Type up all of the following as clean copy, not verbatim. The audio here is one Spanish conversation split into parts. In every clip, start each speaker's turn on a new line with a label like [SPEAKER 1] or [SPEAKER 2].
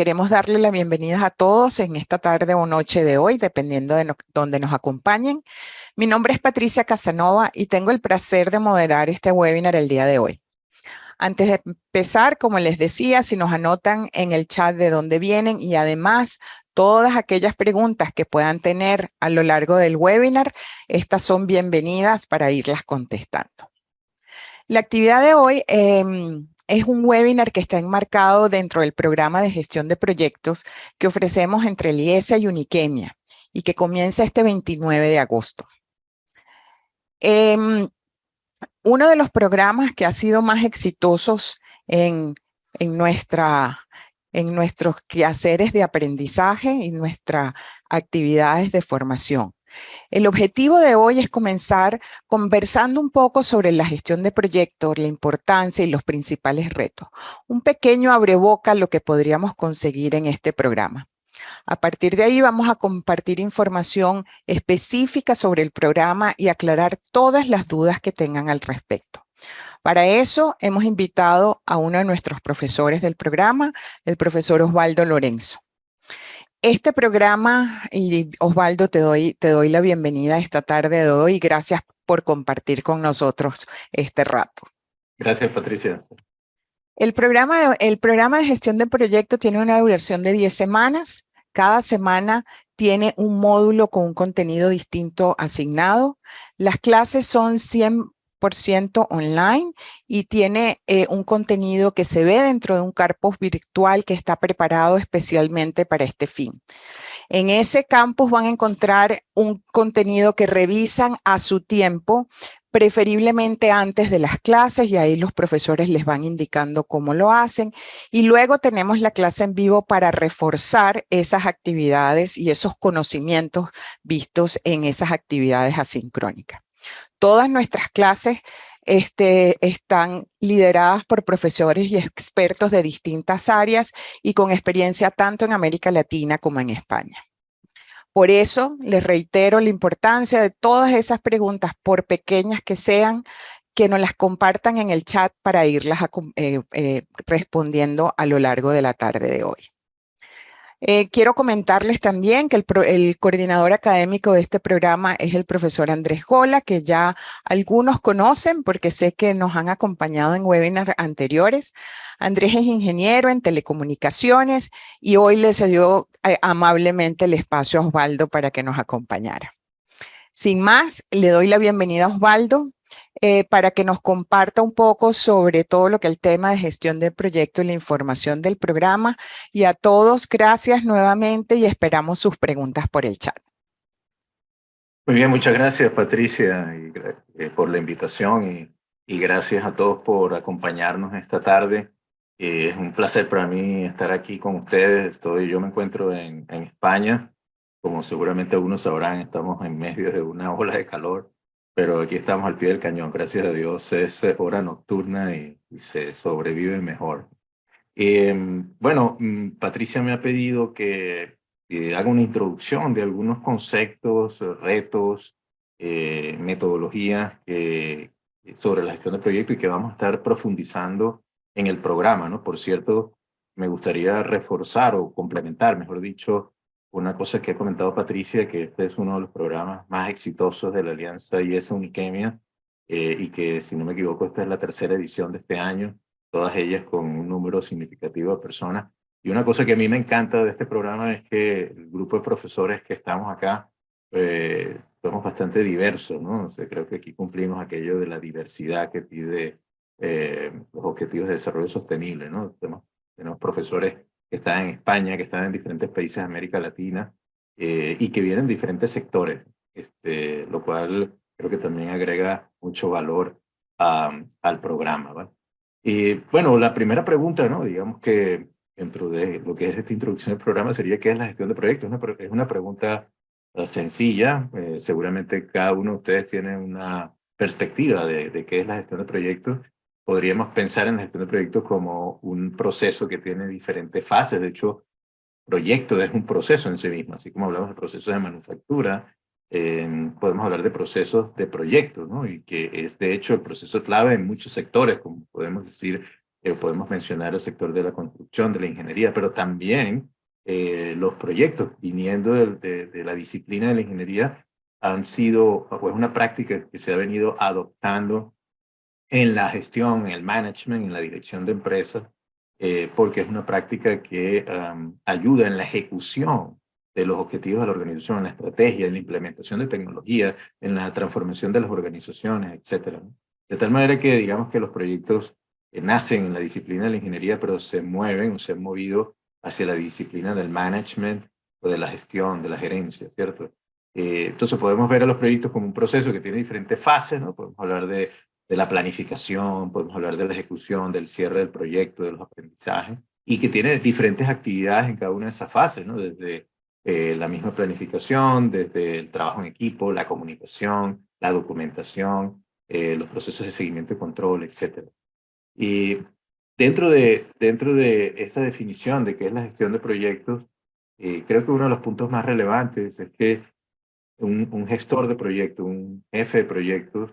[SPEAKER 1] queremos darle la bienvenida a todos en esta tarde o noche de hoy, dependiendo de donde nos acompañen. Mi nombre es Patricia Casanova y tengo el placer de moderar este webinar el día de hoy. Antes de empezar, como les decía, si nos anotan en el chat de dónde vienen y además todas aquellas preguntas que puedan tener a lo largo del webinar, estas son bienvenidas para irlas contestando. La actividad de hoy es un webinar que está enmarcado dentro del programa de gestión de proyectos que ofrecemos entre el IESA y Uniquemia y que comienza este 29 de agosto. Uno de los programas que ha sido más exitosos en nuestros quehaceres de aprendizaje y nuestras actividades de formación. El objetivo de hoy es comenzar conversando un poco sobre la gestión de proyectos, la importancia y los principales retos. Un pequeño abreboca lo que podríamos conseguir en este programa. A partir de ahí vamos a compartir información específica sobre el programa y aclarar todas las dudas que tengan al respecto. Para eso hemos invitado a uno de nuestros profesores del programa, el profesor Osvaldo Lorenzo. Este programa, y Osvaldo, te doy la bienvenida esta tarde de hoy y gracias por compartir con nosotros este rato.
[SPEAKER 2] Gracias, Patricia.
[SPEAKER 1] El programa de gestión de proyecto tiene una duración de 10 semanas. Cada semana tiene un módulo con un contenido distinto asignado. Las clases son 100% online y tiene un contenido que se ve dentro de un campus virtual que está preparado especialmente para este fin. En ese campus van a encontrar un contenido que revisan a su tiempo, preferiblemente antes de las clases, y ahí los profesores les van indicando cómo lo hacen. Y luego tenemos la clase en vivo para reforzar esas actividades y esos conocimientos vistos en esas actividades asincrónicas. Todas nuestras clases están lideradas por profesores y expertos de distintas áreas y con experiencia tanto en América Latina como en España. Por eso les reitero la importancia de todas esas preguntas, por pequeñas que sean, que nos las compartan en el chat para irlas respondiendo a lo largo de la tarde de hoy. Quiero comentarles también que el coordinador académico de este programa es el profesor Andrés Gola, que ya algunos conocen porque sé que nos han acompañado en webinars anteriores. Andrés es ingeniero en telecomunicaciones y hoy le cedió amablemente el espacio a Osvaldo para que nos acompañara. Sin más, le doy la bienvenida a Osvaldo para que nos comparta un poco sobre todo lo que es el tema de gestión del proyecto y la información del programa. Y a todos, gracias nuevamente y esperamos sus preguntas por el chat.
[SPEAKER 2] Muy bien, muchas gracias, Patricia, por la invitación y gracias a todos por acompañarnos esta tarde. Es un placer para mí estar aquí con ustedes. Yo me encuentro en España. Como seguramente algunos sabrán, estamos en medio de una ola de calor, pero aquí estamos al pie del cañón. Gracias a Dios es hora nocturna y se sobrevive mejor. Bueno, Patricia me ha pedido que haga una introducción de algunos conceptos, retos, metodologías sobre la gestión de proyectos y que vamos a estar profundizando en el programa, ¿no? Por cierto, me gustaría reforzar o complementar, mejor dicho, una cosa que ha comentado Patricia, que este es uno de los programas más exitosos de la Alianza IESA Uniquemia y que, si no me equivoco, esta es la tercera edición de este año, todas ellas con un número significativo de personas. Y una cosa que a mí me encanta de este programa es que el grupo de profesores que estamos acá somos bastante diversos, ¿no? O sea, creo que aquí cumplimos aquello de la diversidad que pide los Objetivos de Desarrollo Sostenible, ¿no? Tenemos profesores que están en España, que están en diferentes países de América Latina y que vienen de diferentes sectores, lo cual creo que también agrega mucho valor al programa, ¿vale? Y bueno, la primera pregunta, ¿no? Digamos que dentro de lo que es esta introducción del programa sería ¿qué es la gestión de proyectos? Es una pregunta sencilla. Seguramente cada uno de ustedes tiene una perspectiva de qué es la gestión de proyectos. Podríamos pensar en la gestión de proyectos como un proceso que tiene diferentes fases. De hecho, proyecto es un proceso en sí mismo, así como hablamos de procesos de manufactura, podemos hablar de procesos de proyectos, ¿no? Y que es de hecho el proceso clave en muchos sectores, como podemos decir Podemos mencionar el sector de la construcción, de la ingeniería, pero también los proyectos viniendo de la disciplina de la ingeniería han sido pues, una práctica que se ha venido adoptando en la gestión, en el management, en la dirección de empresas, porque es una práctica que ayuda en la ejecución de los objetivos de la organización, en la estrategia, en la implementación de tecnología, en la transformación de las organizaciones, etcétera, ¿no? De tal manera que digamos que los proyectos nacen en la disciplina de la ingeniería, pero se mueven o se han movido hacia la disciplina del management o de la gestión, de la gerencia, ¿cierto? Entonces podemos ver a los proyectos como un proceso que tiene diferentes fases, ¿no? Podemos hablar de la planificación, podemos hablar de la ejecución, del cierre del proyecto, de los aprendizajes, y que tiene diferentes actividades en cada una de esas fases, ¿no? Desde la misma planificación, desde el trabajo en equipo, la comunicación, la documentación, los procesos de seguimiento y control, etc. Y dentro de esa definición de qué es la gestión de proyectos, creo que uno de los puntos más relevantes es que un gestor de proyectos, un jefe de proyectos,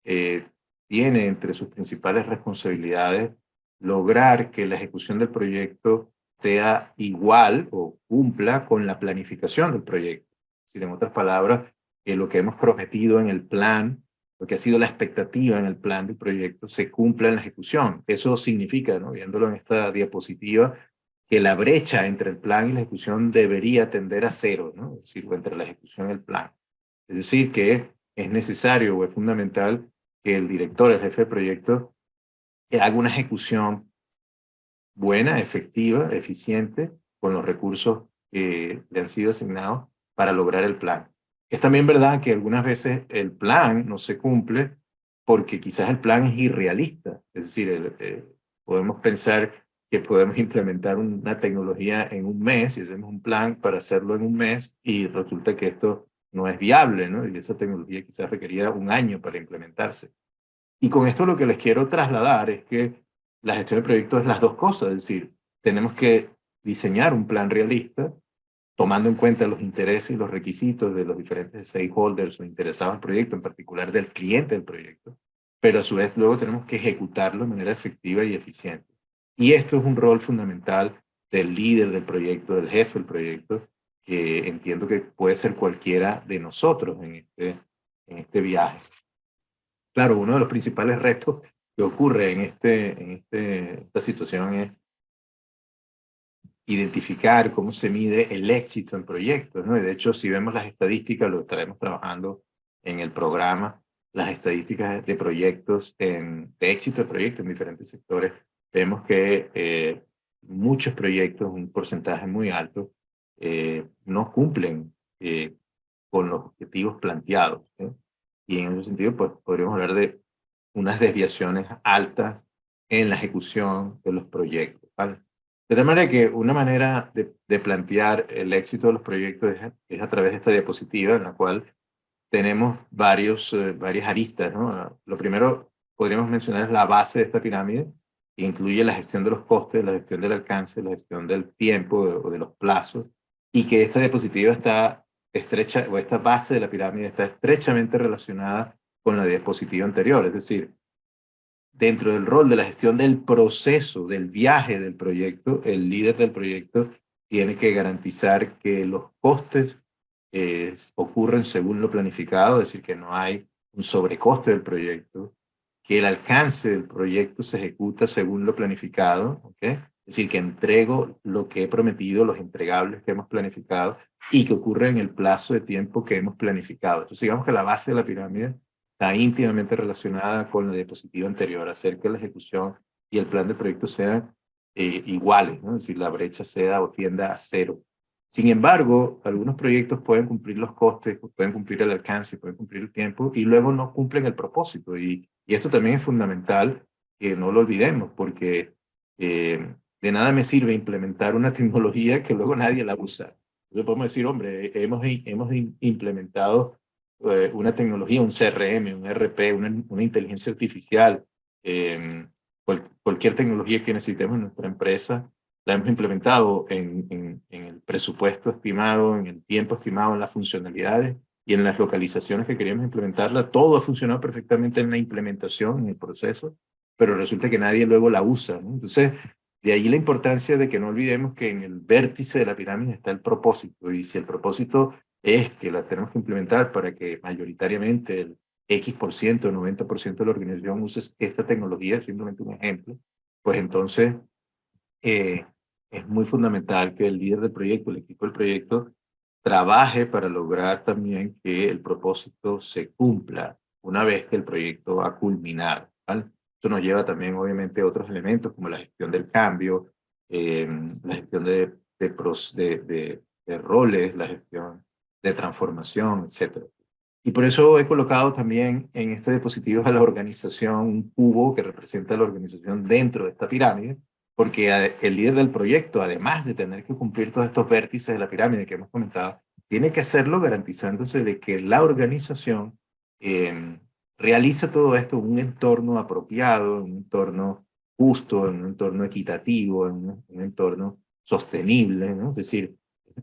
[SPEAKER 2] eh, tiene entre sus principales responsabilidades lograr que la ejecución del proyecto sea igual o cumpla con la planificación del proyecto. Es decir, en otras palabras, que lo que hemos prometido en el plan, lo que ha sido la expectativa en el plan del proyecto, se cumpla en la ejecución. Eso significa, ¿no? Viéndolo en esta diapositiva, que la brecha entre el plan y la ejecución debería tender a cero, ¿no? Es decir, entre la ejecución y el plan. Es decir, que es necesario o es fundamental que el director, el jefe de proyecto, haga una ejecución buena, efectiva, eficiente, con los recursos que le han sido asignados para lograr el plan. Es también verdad que algunas veces el plan no se cumple porque quizás el plan es irrealista. Es decir, podemos pensar que podemos implementar una tecnología en un mes y hacemos un plan para hacerlo en un mes y resulta que esto no es viable, ¿no? Y esa tecnología quizás requería un año para implementarse. Y con esto lo que les quiero trasladar es que la gestión de proyectos es las dos cosas, es decir, tenemos que diseñar un plan realista tomando en cuenta los intereses y los requisitos de los diferentes stakeholders o interesados en el proyecto, en particular del cliente del proyecto, pero a su vez luego tenemos que ejecutarlo de manera efectiva y eficiente. Y esto es un rol fundamental del líder del proyecto, del jefe del proyecto, que entiendo que puede ser cualquiera de nosotros en este viaje. Claro, uno de los principales retos que ocurre esta situación es identificar cómo se mide el éxito en proyectos, ¿no? Y de hecho, si vemos las estadísticas, lo estaremos trabajando en el programa, las estadísticas de proyectos, de éxito de proyectos en diferentes sectores, vemos que muchos proyectos, un porcentaje muy alto, no cumplen con los objetivos planteados, ¿no? Y en ese sentido, pues podríamos hablar de unas desviaciones altas en la ejecución de los proyectos, ¿vale? De tal manera que una manera de plantear el éxito de los proyectos es a través de esta diapositiva en la cual tenemos varias aristas, ¿no? Lo primero podríamos mencionar es la base de esta pirámide, que incluye la gestión de los costes, la gestión del alcance, la gestión del tiempo o de los plazos, y que esta diapositiva está estrecha, o esta base de la pirámide está estrechamente relacionada con la diapositiva anterior, es decir, dentro del rol de la gestión del proceso, del viaje del proyecto, el líder del proyecto tiene que garantizar que los costes ocurren según lo planificado, es decir, que no hay un sobrecoste del proyecto, que el alcance del proyecto se ejecuta según lo planificado, ¿ok? Es decir, que entrego lo que he prometido, los entregables que hemos planificado y que ocurre en el plazo de tiempo que hemos planificado. Entonces, digamos que la base de la pirámide está íntimamente relacionada con la diapositiva anterior, hacer que la ejecución y el plan de proyecto sean iguales, ¿no? Es decir, la brecha sea o tienda a cero. Sin embargo, algunos proyectos pueden cumplir los costes, pueden cumplir el alcance, pueden cumplir el tiempo y luego no cumplen el propósito. Y esto también es fundamental que no lo olvidemos, porque de nada me sirve implementar una tecnología que luego nadie la usa. Entonces podemos decir, hombre, hemos implementado una tecnología, un CRM, un ERP, una inteligencia artificial, cualquier tecnología que necesitemos en nuestra empresa, la hemos implementado en el presupuesto estimado, en el tiempo estimado, en las funcionalidades y en las localizaciones que queríamos implementarla. Todo ha funcionado perfectamente en la implementación, en el proceso, pero resulta que nadie luego la usa, ¿no? Entonces, de ahí la importancia de que no olvidemos que en el vértice de la pirámide está el propósito, y si el propósito es que la tenemos que implementar para que mayoritariamente el X%, 90% de la organización use esta tecnología, es simplemente un ejemplo, pues entonces eh, es muy fundamental que el líder del proyecto, el equipo del proyecto, trabaje para lograr también que el propósito se cumpla una vez que el proyecto ha culminado, ¿vale? Esto nos lleva también, obviamente, a otros elementos como la gestión del cambio, la gestión de roles, la gestión de transformación, etcétera. Y por eso he colocado también en este diapositivo a la organización un cubo que representa a la organización dentro de esta pirámide, porque el líder del proyecto, además de tener que cumplir todos estos vértices de la pirámide que hemos comentado, tiene que hacerlo garantizándose de que la organización realiza todo esto en un entorno apropiado, en un entorno justo, en un entorno equitativo, en un entorno sostenible, ¿no? Es decir,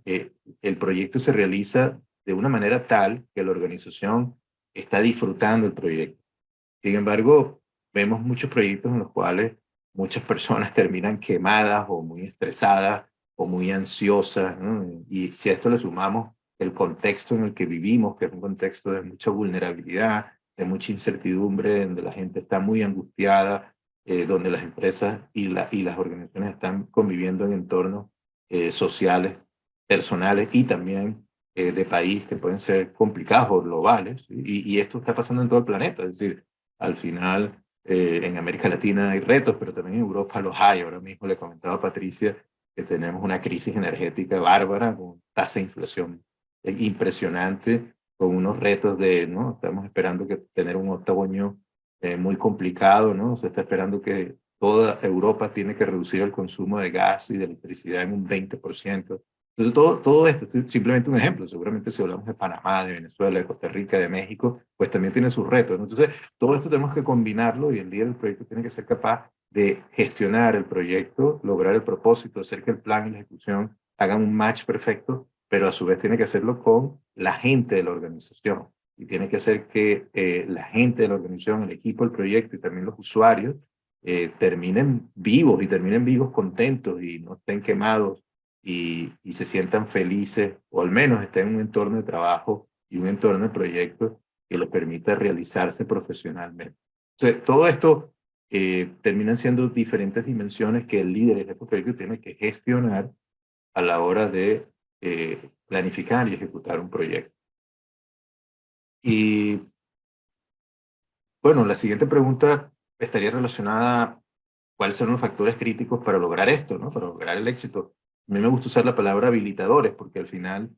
[SPEAKER 2] el proyecto se realiza de una manera tal que la organización está disfrutando el proyecto. Sin embargo, vemos muchos proyectos en los cuales muchas personas terminan quemadas o muy estresadas o muy ansiosas, ¿no? Y si a esto le sumamos el contexto en el que vivimos, que es un contexto de mucha vulnerabilidad, de mucha incertidumbre, donde la gente está muy angustiada, donde las empresas y las organizaciones están conviviendo en entornos sociales, personales y también de país que pueden ser complicados o globales. Y esto está pasando en todo el planeta. Es decir, al final, en América Latina hay retos, pero también en Europa los hay. Ahora mismo le comentaba a Patricia que tenemos una crisis energética bárbara, con tasa de inflación impresionante, con unos retos de, ¿no? Estamos esperando que tener un otoño muy complicado, ¿no? Se está esperando que toda Europa tiene que reducir el consumo de gas y de electricidad en un 20%. Entonces, todo esto es simplemente un ejemplo. Seguramente si hablamos de Panamá, de Venezuela, de Costa Rica, de México, pues también tiene sus retos, ¿no? Entonces, todo esto tenemos que combinarlo y el líder del proyecto tiene que ser capaz de gestionar el proyecto, lograr el propósito, hacer que el plan y la ejecución hagan un match perfecto, pero a su vez tiene que hacerlo con la gente de la organización y tiene que hacer que la gente de la organización, el equipo del proyecto y también los usuarios terminen vivos y terminen vivos contentos y no estén quemados y se sientan felices o al menos estén en un entorno de trabajo y un entorno de proyecto que les permita realizarse profesionalmente. Entonces, todo esto terminan siendo diferentes dimensiones que el líder de este proyecto tiene que gestionar a la hora de planificar y ejecutar un proyecto. Y bueno, la siguiente pregunta estaría relacionada a cuáles son los factores críticos para lograr esto, ¿no? Para lograr el éxito. A mí me gusta usar la palabra habilitadores porque al final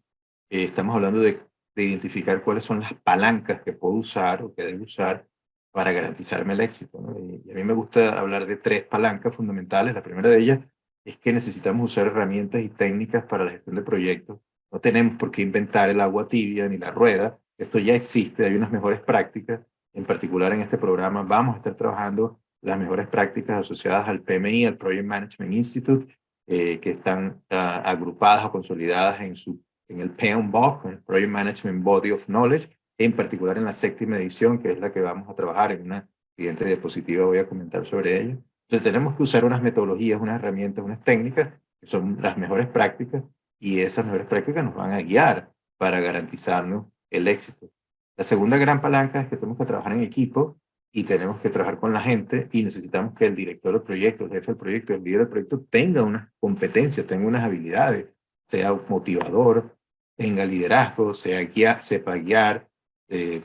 [SPEAKER 2] estamos hablando de identificar cuáles son las palancas que puedo usar o que debo usar para garantizarme el éxito, ¿no? Y a mí me gusta hablar de tres palancas fundamentales. La primera de ellas es que necesitamos usar herramientas y técnicas para la gestión de proyectos. No tenemos por qué inventar el agua tibia ni la rueda. Esto ya existe, hay unas mejores prácticas. En particular en este programa vamos a estar trabajando las mejores prácticas asociadas al PMI, al Project Management Institute, que están agrupadas o consolidadas en el PMBOK, el Project Management Body of Knowledge, en particular en la séptima edición, que es la que vamos a trabajar. En una siguiente diapositiva voy a comentar sobre ello. Entonces tenemos que usar unas metodologías, unas herramientas, unas técnicas, que son las mejores prácticas, y esas mejores prácticas nos van a guiar para garantizarnos el éxito. La segunda gran palanca es que tenemos que trabajar en equipo y tenemos que trabajar con la gente y necesitamos que el director del proyecto, el jefe del proyecto, el líder del proyecto tenga unas competencias, tenga unas habilidades, sea motivador, tenga liderazgo, sepa guiar,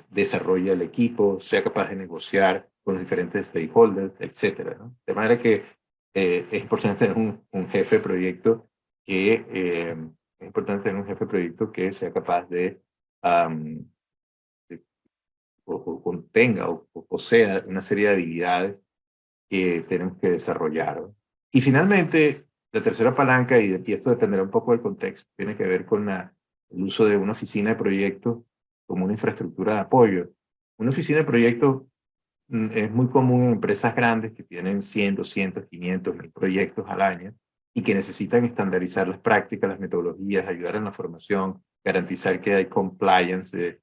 [SPEAKER 2] desarrolle el equipo, sea capaz de negociar con los diferentes stakeholders, etcétera, ¿no? De manera que es importante tener un jefe de proyecto que sea capaz de o tenga o posea una serie de habilidades que tenemos que desarrollar, ¿no? Y finalmente, la tercera palanca, y esto dependerá un poco del contexto, tiene que ver con el uso de una oficina de proyectos como una infraestructura de apoyo. Una oficina de proyectos es muy común en empresas grandes que tienen 100, 200, 500, 1000 proyectos al año y que necesitan estandarizar las prácticas, las metodologías, ayudar en la formación, garantizar que hay compliance,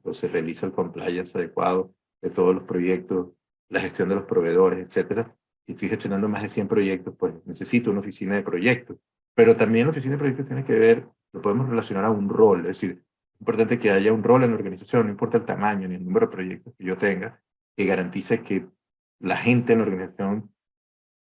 [SPEAKER 2] o se realiza el compliance adecuado de todos los proyectos, la gestión de los proveedores, etcétera. Si estoy gestionando más de 100 proyectos, pues necesito una oficina de proyectos. Pero también la oficina de proyectos tiene que ver, lo podemos relacionar a un rol, es decir, es importante que haya un rol en la organización, no importa el tamaño ni el número de proyectos que yo tenga, que garantice que la gente en la organización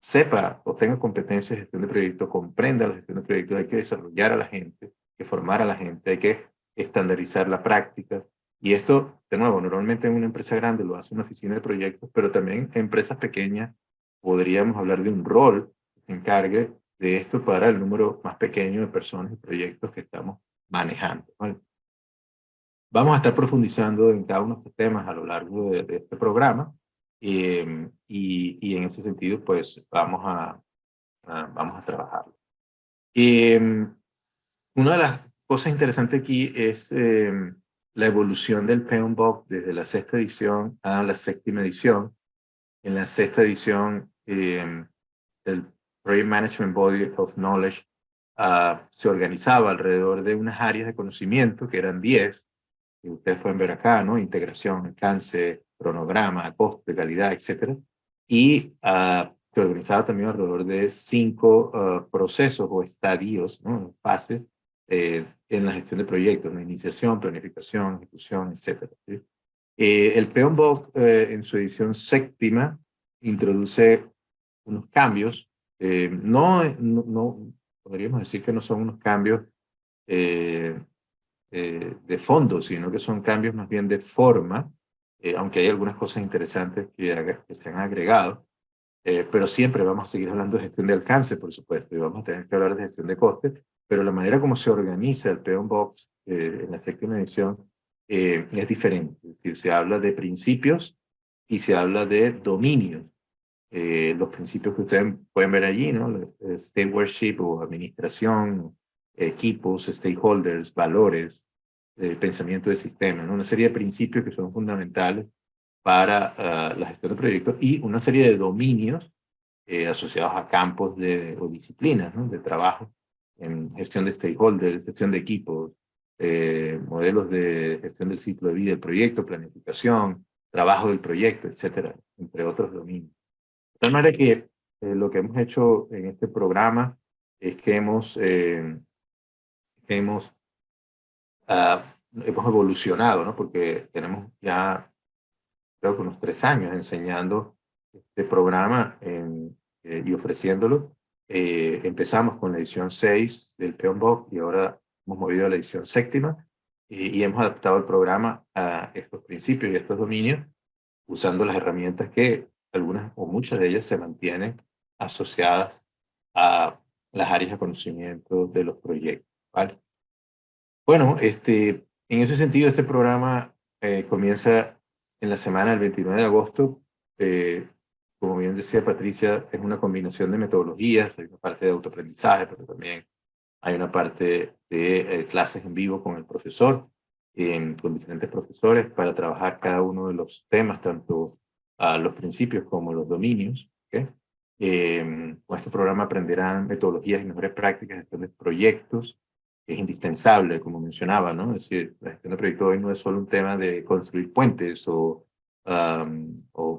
[SPEAKER 2] sepa o tenga competencias de gestión de proyectos, comprenda la gestión de proyectos, hay que desarrollar a la gente, hay que formar a la gente, hay que estandarizar la práctica. Y esto, de nuevo, normalmente en una empresa grande lo hace una oficina de proyectos, pero también en empresas pequeñas podríamos hablar de un rol que se encargue de esto para el número más pequeño de personas y proyectos que estamos manejando, ¿vale? Vamos a estar profundizando en cada uno de estos temas a lo largo de este programa y en ese sentido, pues vamos a trabajarlo. Una de las cosas interesantes aquí es la evolución del PMBOK desde la sexta edición a la séptima edición. En la sexta edición, el Project Management Body of Knowledge se organizaba alrededor de unas áreas de conocimiento, que eran 10, que ustedes pueden ver acá, ¿no? Integración, alcance, cronograma, coste, calidad, etc. Y se organizaba también alrededor de 5 procesos o estadios, ¿no? Fases en la gestión de proyectos, ¿no? Iniciación, planificación, ejecución, etc. ¿Sí? El PMBOK en su edición séptima introduce unos cambios, no podríamos decir que no son unos cambios de fondo, sino que son cambios más bien de forma, aunque hay algunas cosas interesantes que se han agregado, pero siempre vamos a seguir hablando de gestión de alcance, por supuesto, y vamos a tener que hablar de gestión de costes, pero la manera como se organiza el PMBOK en la séptima edición es diferente. Es decir, se habla de principios y se habla de dominios. Los principios que ustedes pueden ver allí, ¿no? Stewardship o administración, equipos, stakeholders, valores, pensamiento de sistema, ¿no? Una serie de principios que son fundamentales para la gestión de proyectos y una serie de dominios asociados a campos o disciplinas, ¿no? De trabajo en gestión de stakeholders, gestión de equipos, modelos de gestión del ciclo de vida del proyecto, planificación, trabajo del proyecto, etcétera, entre otros dominios. De tal manera que lo que hemos hecho en este programa es que hemos evolucionado, ¿no? Porque tenemos ya, creo que unos 3 años enseñando este programa y ofreciéndolo. Empezamos con la edición 6 del PMBOK y ahora hemos movido a la edición séptima y hemos adaptado el programa a estos principios y a estos dominios usando las herramientas que algunas o muchas de ellas se mantienen asociadas a las áreas de conocimiento de los proyectos, ¿vale? Bueno, en ese sentido, este programa comienza en la semana del 29 de agosto. Como bien decía Patricia, es una combinación de metodologías. Hay una parte de autoaprendizaje, pero también hay una parte de clases en vivo con el profesor, con diferentes profesores para trabajar cada uno de los temas, tanto los principios como los dominios. ¿Okay? Con este programa aprenderán metodologías y mejores prácticas de gestión de proyectos, que es indispensable, como mencionaba, ¿no? Es decir, la gestión de proyectos hoy no es solo un tema de construir puentes o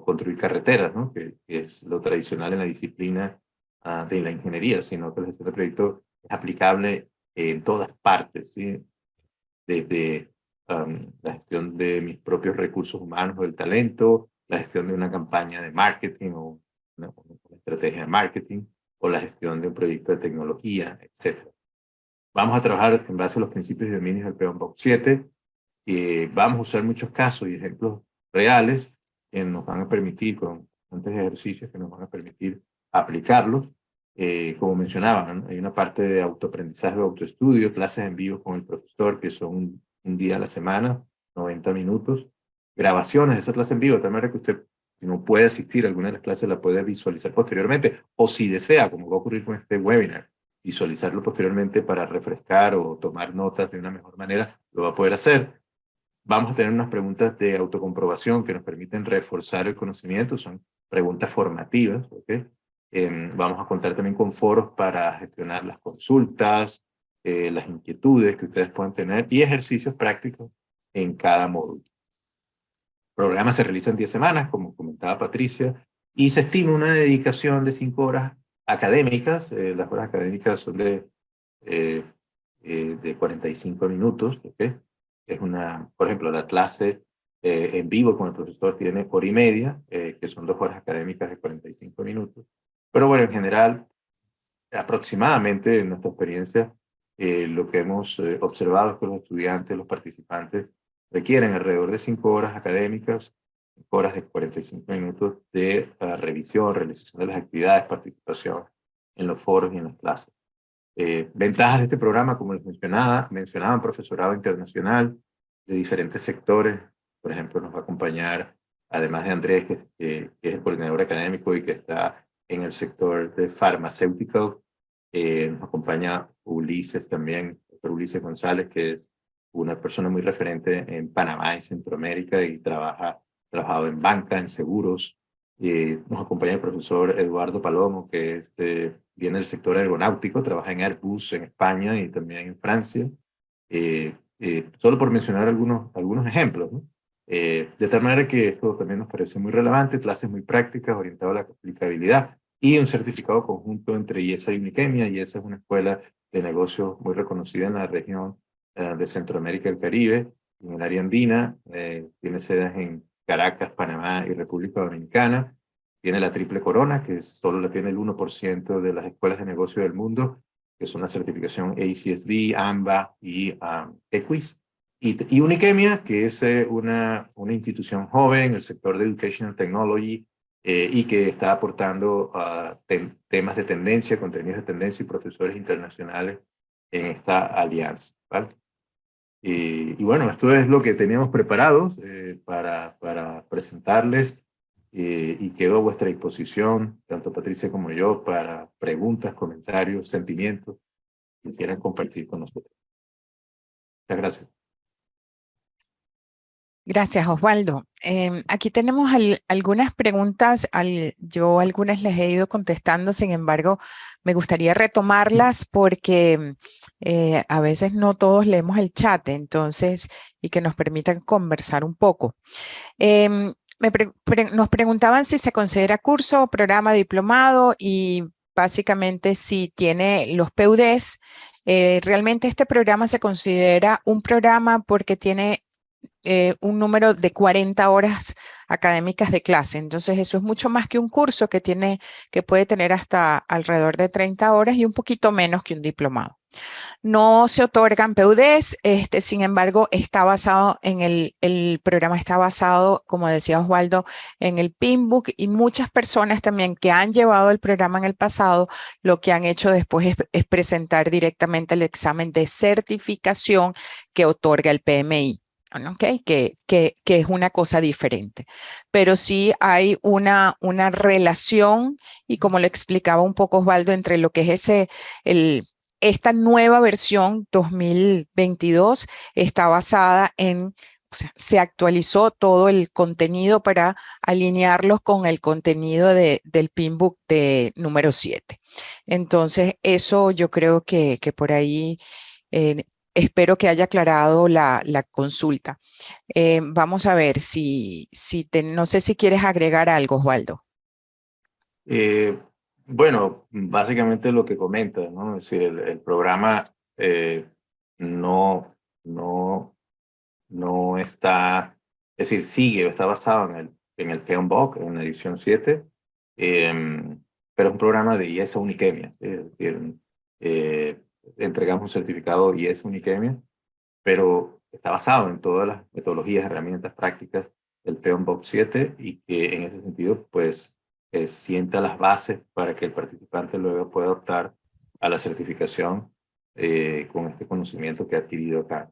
[SPEAKER 2] construir carreteras, ¿no? Que es lo tradicional en la disciplina de la ingeniería, sino que la gestión de proyectos es aplicable en todas partes, ¿sí? Desde la gestión de mis propios recursos humanos o del talento, la gestión de una campaña de marketing o una estrategia de marketing, o la gestión de un proyecto de tecnología, etc. Vamos a trabajar en base a los principios y dominios del PMBOK 7. Vamos a usar muchos casos y ejemplos reales que nos van a permitir, con diferentes ejercicios que nos van a permitir aplicarlos. Como mencionaba, ¿no? Hay una parte de autoaprendizaje o autoestudio, clases en vivo con el profesor, que son un día a la semana, 90 minutos. Grabaciones de esa clase en vivo, de tal manera que usted, si no puede asistir a alguna de las clases, la puede visualizar posteriormente, o si desea, como va a ocurrir con este webinar, visualizarlo posteriormente para refrescar o tomar notas de una mejor manera, lo va a poder hacer. Vamos a tener unas preguntas de autocomprobación que nos permiten reforzar el conocimiento, son preguntas formativas, ¿ok? Vamos a contar también con foros para gestionar las consultas, las inquietudes que ustedes puedan tener y ejercicios prácticos en cada módulo. programa se realiza en 10 semanas, como comentaba Patricia, y se estima una dedicación de 5 horas académicas. Las horas académicas son de 45 minutos. ¿Okay? Es por ejemplo, la clase en vivo con el profesor tiene hora y media, que son 2 horas académicas de 45 minutos. Pero bueno, en general, aproximadamente en nuestra experiencia, lo que hemos observado es que los estudiantes, los participantes, requieren alrededor de 5 horas académicas, 5 horas de 45 minutos de revisión, realización de las actividades, participación en los foros y en las clases. Ventajas de este programa, como les mencionaban profesorado internacional de diferentes sectores. Por ejemplo, nos va a acompañar, además de Andrés, que es el coordinador académico y que está en el sector de farmacéutico. Nos acompaña Ulises también, doctor Ulises González, que es una persona muy referente en Panamá y Centroamérica y trabajado en banca, en seguros. Nos acompaña el profesor Eduardo Palomo, que viene del sector aeronáutico, trabaja en Airbus en España y también en Francia. Solo por mencionar algunos ejemplos, ¿no? De tal manera que esto también nos parece muy relevante, clases muy prácticas orientadas a la aplicabilidad y un certificado conjunto entre IESA y Unicemia. IESA es una escuela de negocios muy reconocida en la región de Centroamérica y el Caribe, en el área andina. Tiene sedes en Caracas, Panamá y República Dominicana. Tiene la triple corona, que solo la tiene el 1% de las escuelas de negocio del mundo, que es una certificación ACSB, AMBA y EQUIS. Y Unicemia, que es una institución joven en el sector de Educational Technology y que está aportando temas de tendencia, contenidos de tendencia y profesores internacionales en esta alianza, ¿vale? Y bueno, esto es lo que teníamos preparado para presentarles y quedo a vuestra disposición, tanto Patricia como yo, para preguntas, comentarios, sentimientos que quieran compartir con nosotros. Muchas gracias.
[SPEAKER 1] Gracias, Osvaldo. Aquí tenemos algunas preguntas, yo algunas les he ido contestando, sin embargo, me gustaría retomarlas porque a veces no todos leemos el chat, entonces, y que nos permitan conversar un poco. Nos preguntaban si se considera curso, programa, diplomado y básicamente si tiene los PUDs. Realmente este programa se considera un programa porque tiene un número de 40 horas académicas de clase. Entonces eso es mucho más que un curso que puede tener hasta alrededor de 30 horas y un poquito menos que un diplomado. No se otorgan PUDs, sin embargo, está basado en el programa está basado, como decía Osvaldo, en el PMBOK y muchas personas también que han llevado el programa en el pasado, lo que han hecho después es presentar directamente el examen de certificación que otorga el PMI. Okay, que es una cosa diferente, pero sí hay una relación y como le explicaba un poco Osvaldo entre lo que es esta nueva versión 2022 está basada en, o sea, se actualizó todo el contenido para alinearlos con el contenido del PMBOK de número 7. Entonces eso yo creo que por ahí espero que haya aclarado la consulta. Vamos a ver no sé si quieres agregar algo, Osvaldo.
[SPEAKER 2] Bueno, básicamente lo que comentas, ¿no? Es decir, el programa no está, es decir, está basado en el PMBOK, en la edición 7, pero es un programa de IESA Unicemia. Es decir, entregamos un certificado IESA Unicemia, pero está basado en todas las metodologías, herramientas prácticas del PMBOK 7 y que en ese sentido, pues, sienta las bases para que el participante luego pueda optar a la certificación con este conocimiento que ha adquirido acá.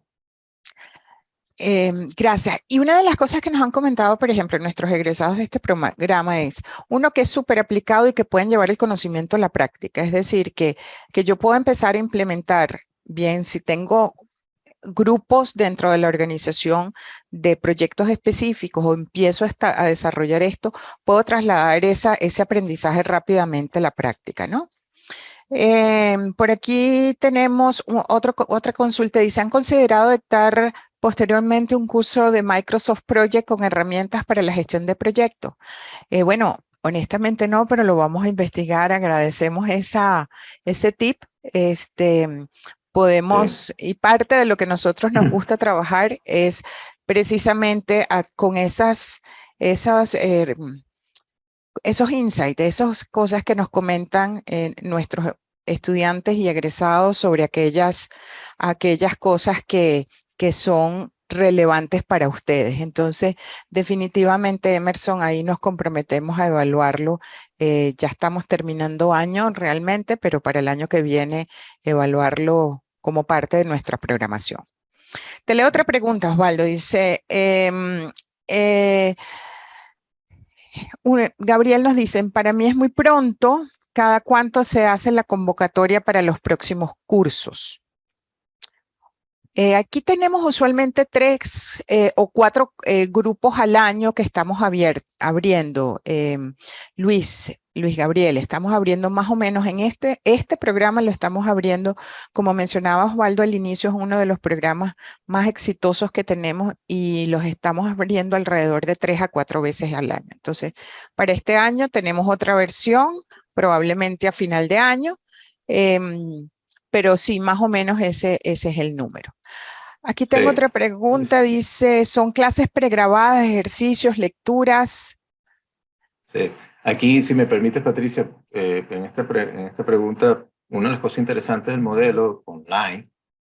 [SPEAKER 1] Gracias. Y una de las cosas que nos han comentado, por ejemplo, nuestros egresados de este programa es, uno, que es súper aplicado y que pueden llevar el conocimiento a la práctica. Es decir, que yo puedo empezar a implementar, bien, si tengo grupos dentro de la organización de proyectos específicos o empiezo a desarrollar esto, puedo trasladar ese aprendizaje rápidamente a la práctica, ¿no? Por aquí tenemos otra consulta. Dice, ¿han considerado dictar posteriormente un curso de Microsoft Project con herramientas para la gestión de proyectos. Bueno, honestamente no, pero lo vamos a investigar. Agradecemos ese tip. Podemos, y parte de lo que nosotros nos gusta trabajar es precisamente con esos insights, esas cosas que nos comentan nuestros estudiantes y egresados sobre aquellas cosas que son relevantes para ustedes. Entonces, definitivamente, Emerson, ahí nos comprometemos a evaluarlo. Ya estamos terminando año realmente, pero para el año que viene, evaluarlo como parte de nuestra programación. Te leo otra pregunta, Osvaldo. Dice, Gabriel nos dice, para mí es muy pronto, ¿cada cuánto se hace la convocatoria para los próximos cursos? Aquí tenemos usualmente 3 o 4 grupos al año que estamos abriendo. Luis Gabriel, estamos abriendo más o menos en este programa lo estamos abriendo, como mencionaba Osvaldo al inicio, es uno de los programas más exitosos que tenemos y los estamos abriendo alrededor de 3 a 4 veces al año. Entonces, para este año tenemos otra versión, probablemente a final de año, pero sí, más o menos ese es el número. Aquí tengo otra pregunta, dice, ¿son clases pregrabadas, ejercicios, lecturas?
[SPEAKER 2] Sí, aquí, si me permite, Patricia, en esta pregunta, una de las cosas interesantes del modelo online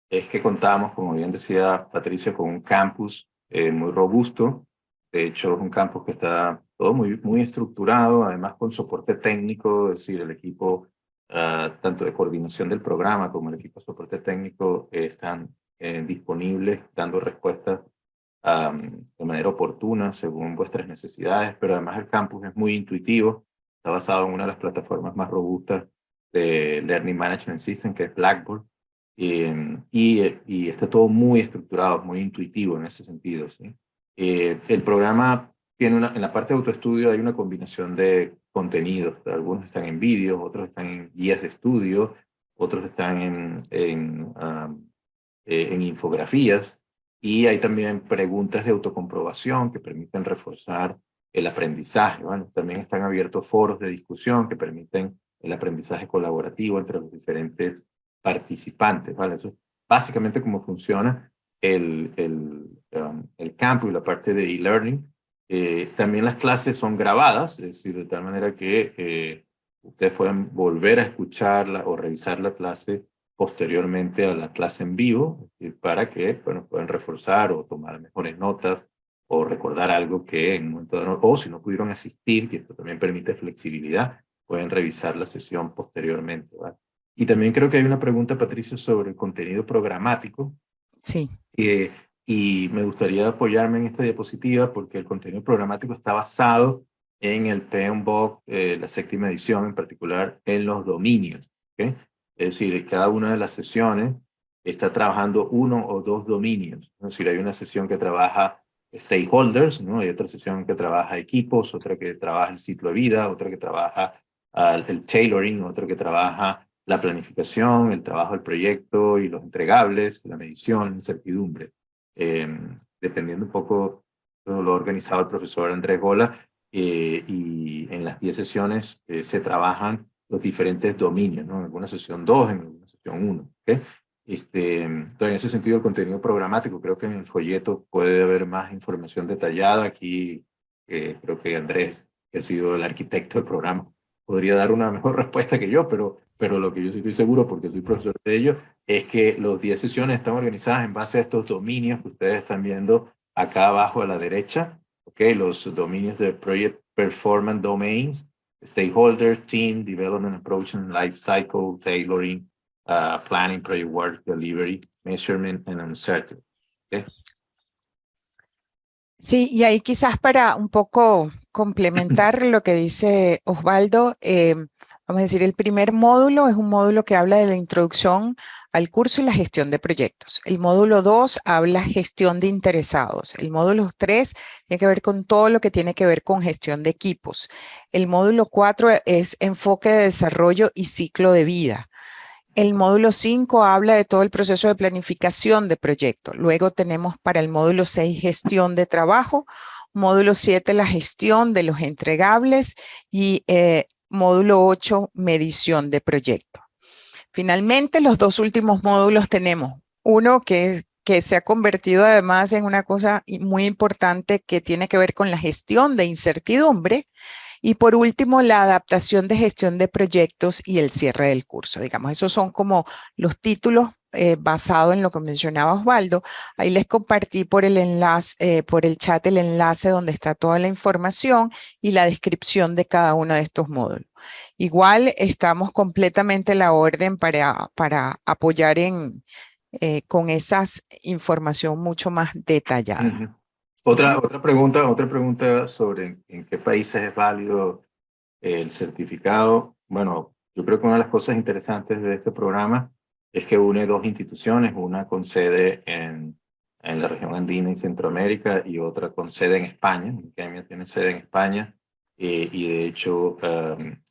[SPEAKER 2] es que contamos, como bien decía Patricia, con un campus muy robusto. De hecho, es un campus que está todo muy estructurado, además con soporte técnico, es decir, el equipo tanto de coordinación del programa como el equipo de soporte técnico están disponibles, dando respuestas de manera oportuna según vuestras necesidades, pero además el campus es muy intuitivo, está basado en una de las plataformas más robustas de Learning Management System, que es Blackboard, y está todo muy estructurado, muy intuitivo en ese sentido, ¿sí? El programa tiene en la parte de autoestudio hay una combinación de contenidos, algunos están en vídeos, otros están en guías de estudio, otros están en infografías, y hay también preguntas de autocomprobación que permiten reforzar el aprendizaje. Bueno, también están abiertos foros de discusión que permiten el aprendizaje colaborativo entre los diferentes participantes, ¿vale? Eso es básicamente cómo funciona el campo y la parte de e-learning. También las clases son grabadas, es decir, de tal manera que ustedes pueden volver a escucharla o revisar la clase posteriormente a la clase en vivo, para que puedan reforzar o tomar mejores notas o recordar algo que en un momento dado, o si no pudieron asistir, que esto también permite flexibilidad, pueden revisar la sesión posteriormente, ¿vale? Y también creo que hay una pregunta, Patricio, sobre el contenido programático.
[SPEAKER 1] Sí.
[SPEAKER 2] Y me gustaría apoyarme en esta diapositiva porque el contenido programático está basado en el PMBOK, la 7ª edición en particular, en los dominios, ¿okay? Es decir, cada una de las sesiones está trabajando uno o dos dominios. Es decir, hay una sesión que trabaja stakeholders, ¿no? Hay otra sesión que trabaja equipos, otra que trabaja el ciclo de vida, otra que trabaja el tailoring, otra que trabaja la planificación, el trabajo del proyecto y los entregables, la medición, la incertidumbre. Dependiendo un poco de lo organizado el profesor Andrés Gola, y en las 10 sesiones se trabajan los diferentes dominios, ¿no? En alguna sesión 2, en alguna sesión 1. ¿Okay? Entonces, en ese sentido, el contenido programático, creo que en el folleto puede haber más información detallada. Aquí creo que Andrés, que ha sido el arquitecto del programa, podría dar una mejor respuesta que yo, pero lo que yo sí estoy seguro, porque soy profesor de ello, es que los 10 sesiones están organizadas en base a estos dominios que ustedes están viendo acá abajo a la derecha, ¿okay? Los dominios de Project Performance Domains, Stakeholder, Team, Development Approach and Life Cycle, Tailoring, Planning, Project Work, Delivery, Measurement and Uncertainty. ¿Okay?
[SPEAKER 1] Sí, y ahí quizás para un poco complementar lo que dice Osvaldo, vamos a decir, el primer módulo es un módulo que habla de la introducción al curso y la gestión de proyectos. El módulo 2 habla gestión de interesados. El módulo 3 tiene que ver con todo lo que tiene que ver con gestión de equipos. El módulo 4 es enfoque de desarrollo y ciclo de vida. El módulo 5 habla de todo el proceso de planificación de proyectos. Luego tenemos para el módulo 6 gestión de trabajo, módulo 7 la gestión de los entregables y módulo 8 medición de proyectos. Finalmente, los dos últimos módulos tenemos uno que se ha convertido además en una cosa muy importante que tiene que ver con la gestión de incertidumbre. Y por último, la adaptación de gestión de proyectos y el cierre del curso. Digamos, esos son como los títulos basados en lo que mencionaba Osvaldo. Ahí les compartí por el enlace, por el chat el enlace donde está toda la información y la descripción de cada uno de estos módulos. Igual estamos completamente a la orden para apoyar con esa información mucho más detallada.
[SPEAKER 2] Uh-huh. Otra pregunta sobre en qué países es válido el certificado. Bueno, yo creo que una de las cosas interesantes de este programa es que une dos instituciones, una con sede en la región andina y Centroamérica y otra con sede en España. Kenia tiene sede en España y de hecho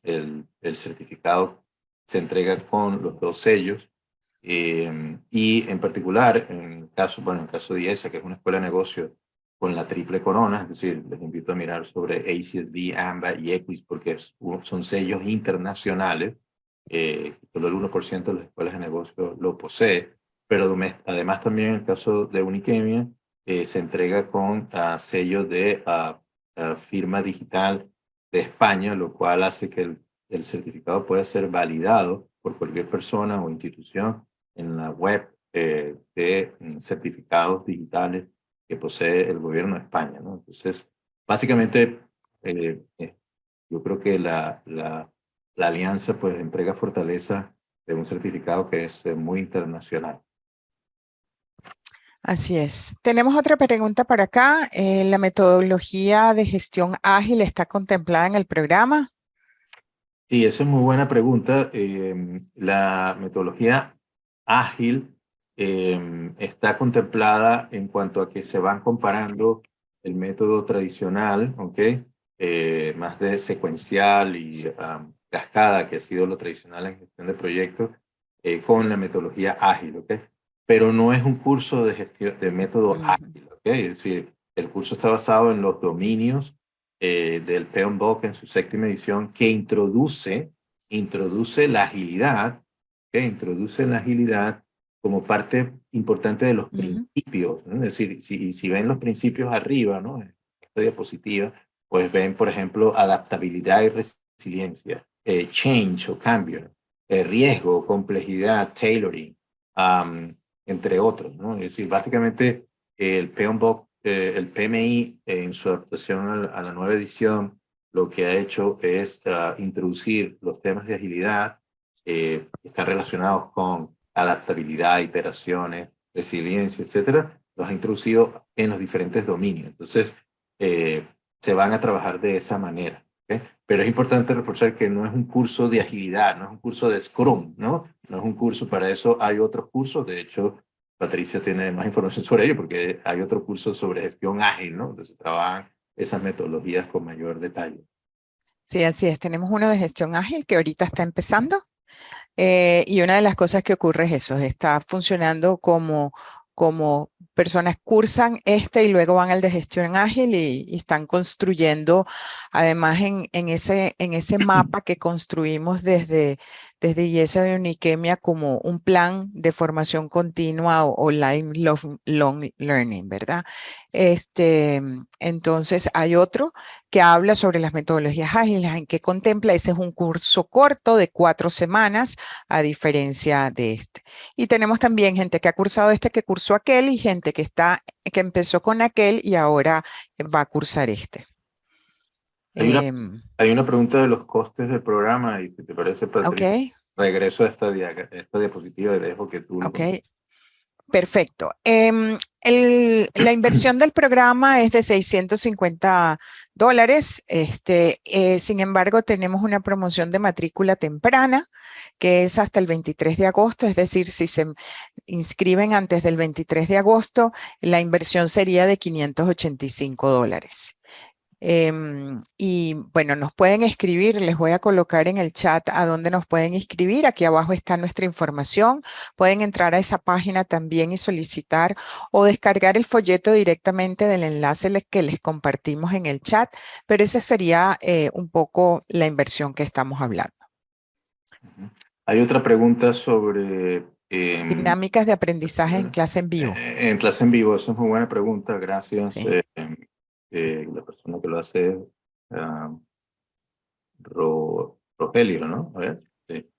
[SPEAKER 2] el certificado se entrega con los dos sellos. Y en particular, en el caso de IESA, que es una escuela de negocios con la triple corona, es decir, les invito a mirar sobre ACSB, AMBA y EQUIS, porque son sellos internacionales, solo el 1% de las escuelas de negocios lo posee, pero además también en el caso de Unikemia, se entrega con sellos de firma digital de España, lo cual hace que el certificado pueda ser validado por cualquier persona o institución en la web de certificados digitales que posee el gobierno de España, ¿no? Entonces, básicamente, yo creo que la alianza pues entrega fortaleza de un certificado que es muy internacional.
[SPEAKER 1] Así es. Tenemos otra pregunta para acá. ¿La metodología de gestión ágil está contemplada en el programa?
[SPEAKER 2] Sí, esa es muy buena pregunta. La metodología ágil está contemplada en cuanto a que se van comparando el método tradicional, ¿ok? Más de secuencial y cascada, que ha sido lo tradicional en gestión de proyectos, con la metodología ágil, ¿ok? Pero no es un curso de gestión de método ágil, ¿ok? Es decir, el curso está basado en los dominios del PMBOK en su séptima edición, que introduce la agilidad, que introduce la agilidad como parte importante de los principios, ¿no? Es decir, si ven los principios arriba, ¿no? En esta diapositiva, pues ven, por ejemplo, adaptabilidad y resiliencia, change o cambio, riesgo, complejidad, tailoring, entre otros, ¿no? Es decir, básicamente el PMBOK, el PMI en su adaptación a la nueva edición, lo que ha hecho es introducir los temas de agilidad que están relacionados con adaptabilidad, iteraciones, resiliencia, etcétera, los ha introducido en los diferentes dominios. Entonces, se van a trabajar de esa manera. ¿Okay? Pero es importante reforzar que no es un curso de agilidad, no es un curso de Scrum, ¿no? No es un curso, para eso hay otros cursos. De hecho, Patricia tiene más información sobre ello porque hay otro curso sobre gestión ágil, ¿no? Donde se trabajan esas metodologías con mayor detalle.
[SPEAKER 1] Sí, así es. Tenemos uno de gestión ágil que ahorita está empezando. Y una de las cosas que ocurre es eso, está funcionando como personas cursan y luego van al de gestión ágil y están construyendo, además en ese mapa que construimos desde IESA de Unikemia como un plan de formación continua o lifelong learning, ¿verdad? Entonces hay otro que habla sobre las metodologías ágiles, en que contempla, ese es un curso corto de 4 semanas, a diferencia de este. Y tenemos también gente que ha cursado que cursó aquel y gente que empezó con aquel y ahora va a cursar este.
[SPEAKER 2] Hay una pregunta de los costes del programa y si te parece, Patricia,
[SPEAKER 1] Okay.
[SPEAKER 2] regreso a esta diapositiva y dejo que tú lo
[SPEAKER 1] Okay. Perfecto. La inversión del programa es de $650. Sin embargo, tenemos una promoción de matrícula temprana que es hasta el 23 de agosto. Es decir, si se inscriben antes del 23 de agosto, la inversión sería de $585. Y bueno, nos pueden escribir, les voy a colocar en el chat a dónde nos pueden escribir. Aquí abajo está nuestra información. Pueden entrar a esa página también y solicitar o descargar el folleto directamente del enlace que les compartimos en el chat, pero esa sería un poco la inversión que estamos hablando.
[SPEAKER 2] Hay otra pregunta sobre...
[SPEAKER 1] Dinámicas de aprendizaje en clase en vivo.
[SPEAKER 2] En clase en vivo, esa es muy buena pregunta, gracias.
[SPEAKER 1] Sí.
[SPEAKER 2] La persona que lo hace es Rogelio, ¿no? A ver. Sí.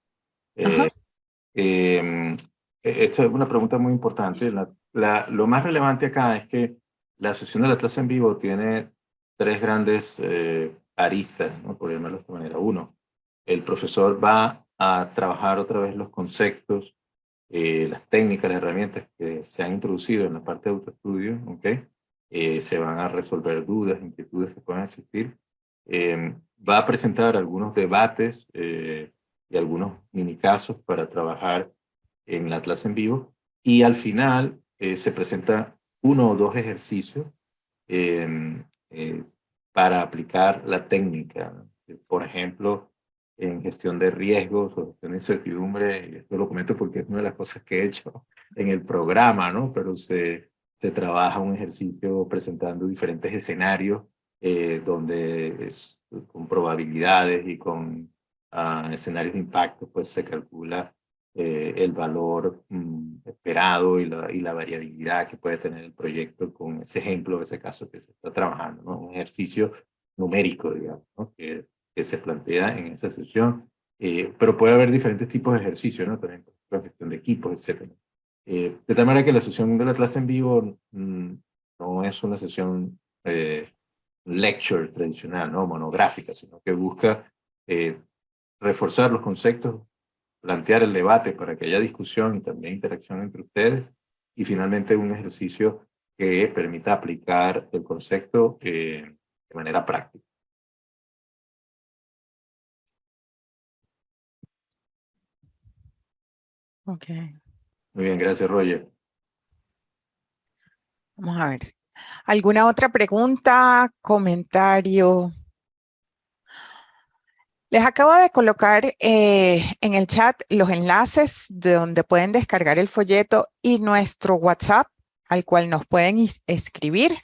[SPEAKER 2] Esta es una pregunta muy importante. Lo más relevante acá es que la sesión de la clase en vivo tiene tres grandes aristas, ¿no? Por llamarlo de esta manera. Uno, el profesor va a trabajar otra vez los conceptos, las técnicas, las herramientas que se han introducido en la parte de autoestudio, ¿ok? Se van a resolver dudas, inquietudes que puedan existir. Va a presentar algunos debates y algunos mini casos para trabajar en la clase en vivo, y al final se presenta uno o dos ejercicios eh, eh, para aplicar la técnica, ¿no? Por ejemplo, en gestión de riesgos o gestión de incertidumbre, y esto lo comento porque es una de las cosas que he hecho en el programa, ¿no? Pero se trabaja un ejercicio presentando diferentes escenarios donde es con probabilidades y con escenarios de impacto, pues se calcula el valor esperado y la variabilidad que puede tener el proyecto con ese ejemplo, ese caso que se está trabajando, ¿no? Un ejercicio numérico, digamos, ¿no? Que se plantea en esa sesión. Pero puede haber diferentes tipos de ejercicios, ¿no? También la gestión de equipos, etc. De tal manera que la sesión de la clase en vivo no es una sesión lecture tradicional, ¿no? Monográfica, sino que busca reforzar los conceptos, plantear el debate para que haya discusión y también interacción entre ustedes, y finalmente un ejercicio que permita aplicar el concepto de manera práctica.
[SPEAKER 1] Ok.
[SPEAKER 2] Muy bien, gracias, Roger.
[SPEAKER 1] Vamos a ver. ¿Alguna otra pregunta, comentario? Les acabo de colocar en el chat los enlaces de donde pueden descargar el folleto y nuestro WhatsApp al cual nos pueden escribir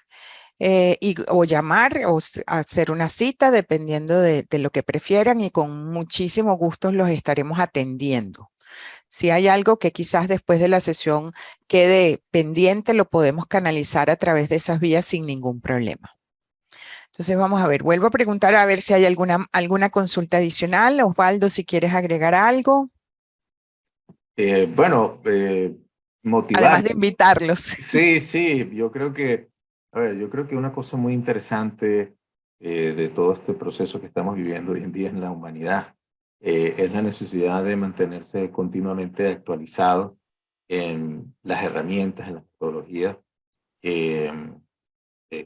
[SPEAKER 1] o llamar o hacer una cita dependiendo de lo que prefieran, y con muchísimo gusto los estaremos atendiendo. Si hay algo que quizás después de la sesión quede pendiente, lo podemos canalizar a través de esas vías sin ningún problema. Entonces vamos a ver, vuelvo a preguntar a ver si hay alguna consulta adicional. Osvaldo, si quieres agregar algo.
[SPEAKER 2] Bueno, motivar.
[SPEAKER 1] Además de invitarlos.
[SPEAKER 2] Sí, sí, yo creo que, a ver, yo creo que una cosa muy interesante de todo este proceso que estamos viviendo hoy en día en la humanidad es la necesidad de mantenerse continuamente actualizado en las herramientas, en las metodologías que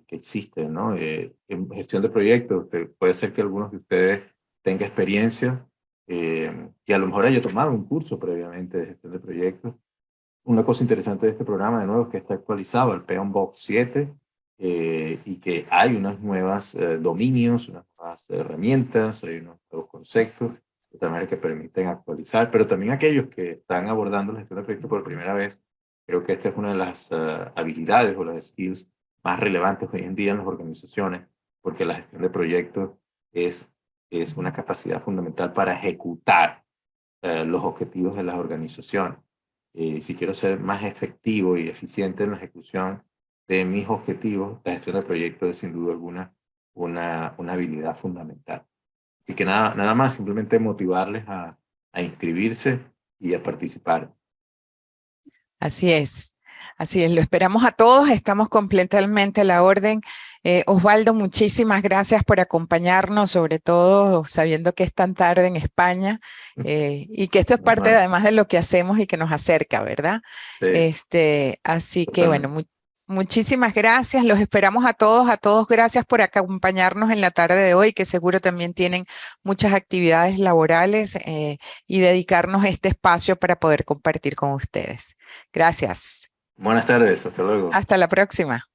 [SPEAKER 2] existen, ¿no? En gestión de proyectos, puede ser que algunos de ustedes tengan experiencia y a lo mejor haya tomado un curso previamente de gestión de proyectos. Una cosa interesante de este programa, de nuevo, es que está actualizado al PMBOK 7 y que hay unas nuevas dominios, unas nuevas herramientas, hay unos nuevos conceptos, de tal manera que permiten actualizar, pero también aquellos que están abordando la gestión de proyectos por primera vez, creo que esta es una de las habilidades o las skills más relevantes hoy en día en las organizaciones, porque la gestión de proyectos es una capacidad fundamental para ejecutar los objetivos de las organizaciones. Si quiero ser más efectivo y eficiente en la ejecución de mis objetivos, la gestión de proyectos es sin duda alguna una habilidad fundamental. Así que nada más, simplemente motivarles a inscribirse y a participar.
[SPEAKER 1] Así es. Así es, lo esperamos a todos, estamos completamente a la orden. Osvaldo, muchísimas gracias por acompañarnos, sobre todo sabiendo que es tan tarde en España y que esto es parte además de lo que hacemos y que nos acerca, ¿verdad?
[SPEAKER 2] Sí,
[SPEAKER 1] así que
[SPEAKER 2] totalmente.
[SPEAKER 1] bueno, muchísimas gracias, los esperamos a todos gracias por acompañarnos en la tarde de hoy, que seguro también tienen muchas actividades laborales y dedicarnos este espacio para poder compartir con ustedes. Gracias.
[SPEAKER 2] Buenas tardes, hasta luego.
[SPEAKER 1] Hasta la próxima.